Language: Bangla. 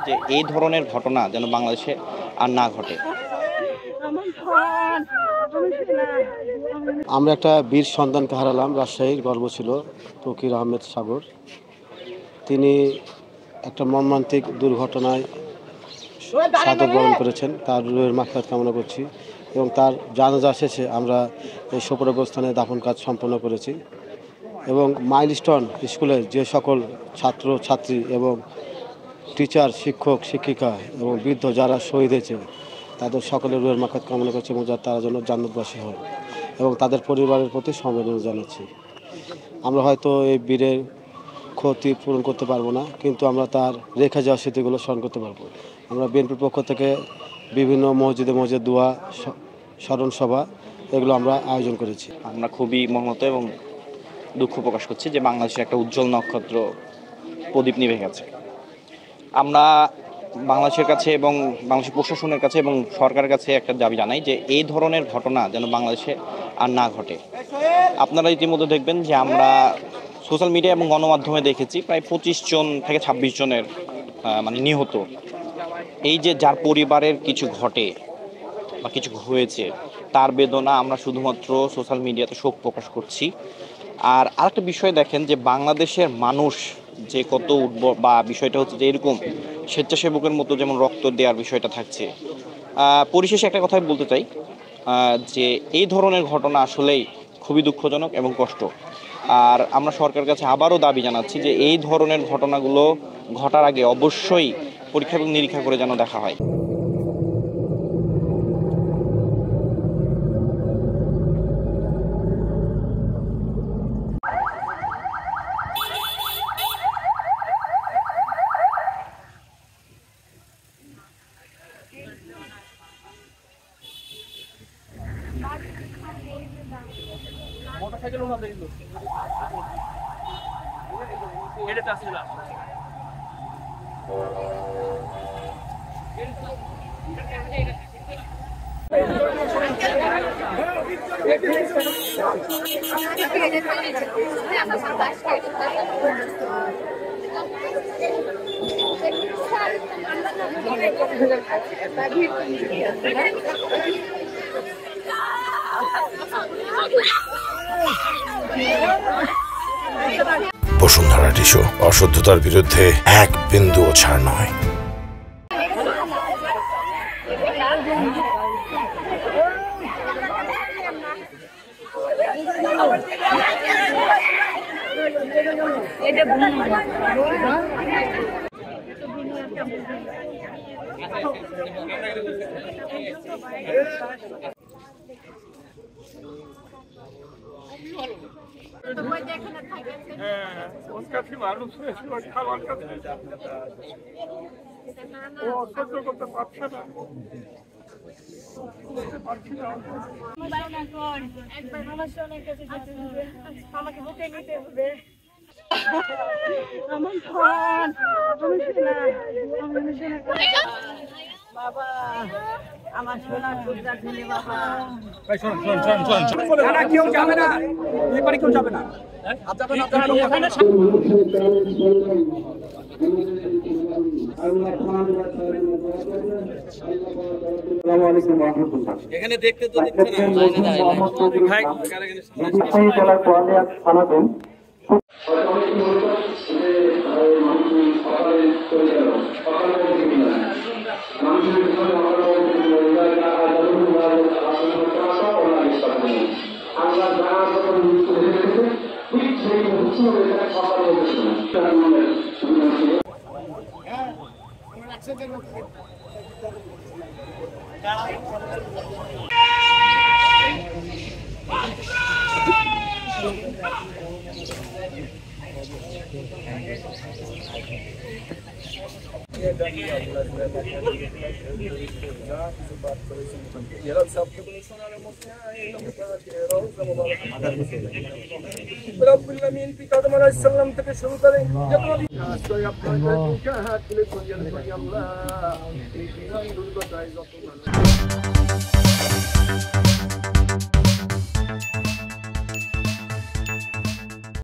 যে এই ধরনের ঘটনা যেন বাংলাদেশে আর না ঘটে। আমরা একটা বীর সন্তানকে হারালাম। রাজশাহীর গর্ব ছিল তৌকির আহমেদ সাগর। তিনি একটা মর্মান্তিক দুর্ঘটনায় শাহাদাত বরণ করেছেন। তার রুহের মাগফিরাত কামনা করছি এবং তার জানাজা শেষে আমরা এই শোকপ্রস্থানে দাফন কাজ সম্পন্ন করেছি এবং মাইলস্টোন স্কুলের যে সকল ছাত্র ছাত্রী এবং টিচার, শিক্ষক, শিক্ষিকা এবং বৃদ্ধ যারা শহীদ হয়েছে তাদের সকলের রুহের মাগফিরাত কামনা করছি এবং তারা যেন জান্নাতবাসী হয় এবং তাদের পরিবারের প্রতি সমবেদনা জানাচ্ছি। আমরা হয়তো এই বীরের ক্ষতি পূরণ করতে পারবো না, কিন্তু আমরা তার রেখে যাওয়া স্মৃতিগুলো স্মরণ করতে পারবো। আমরা বিএনপির পক্ষ থেকে বিভিন্ন মসজিদে দোয়া, স্মরণ সভা এগুলো আমরা আয়োজন করেছি। আমরা খুবই মর্মাহত এবং দুঃখ প্রকাশ করছি যে বাংলাদেশের একটা উজ্জ্বল নক্ষত্র প্রদীপ নিভে গেছে। আমরা বাংলাদেশের কাছে এবং বাংলাদেশের প্রশাসনের কাছে এবং সরকারের কাছে একটা দাবি জানাই যে এই ধরনের ঘটনা যেন বাংলাদেশে আর না ঘটে। আপনারা ইতিমধ্যে দেখবেন যে আমরা সোশ্যাল মিডিয়া এবং গণমাধ্যমে দেখেছি প্রায় 25 জন থেকে 26 জনের নিহত। এই যে যার পরিবারের কিছু ঘটে বা কিছু হয়েছে তার বেদনা আমরা শুধুমাত্র সোশ্যাল মিডিয়াতে শোক প্রকাশ করছি। আর আরেকটা বিষয় দেখেন যে বাংলাদেশের মানুষ যে কত বা বিষয়টা হচ্ছে যে এরকম স্বেচ্ছাসেবকের মতো যেমন রক্ত দেওয়ার বিষয়টা থাকছে। পরিশেষে একটা কথাই বলতে চাই যে এই ধরনের ঘটনা আসলেই খুবই দুঃখজনক এবং কষ্ট। আর আমরা সরকারের কাছে আবারও দাবি জানাচ্ছি যে এই ধরনের ঘটনাগুলো ঘটার আগে অবশ্যই পরীক্ষা এবং নিরীক্ষা করে যেন দেখা হয়। মোটরসাইকেল ওনাদের এটা আসছিল বসুন্ধরা টিস্যু, অশুদ্ধতার বিরুদ্ধে এক বিন্দুও ছাড় নয়। আমাকে বুকে নিতে হবে। বাবা আমার সোনার টুকরা ছেলে বাবা। কেউ যাবে না, এবারে কেউ যাবে না। এখানে দেখতে তো দিচ্ছে থেকে শুরু করে যত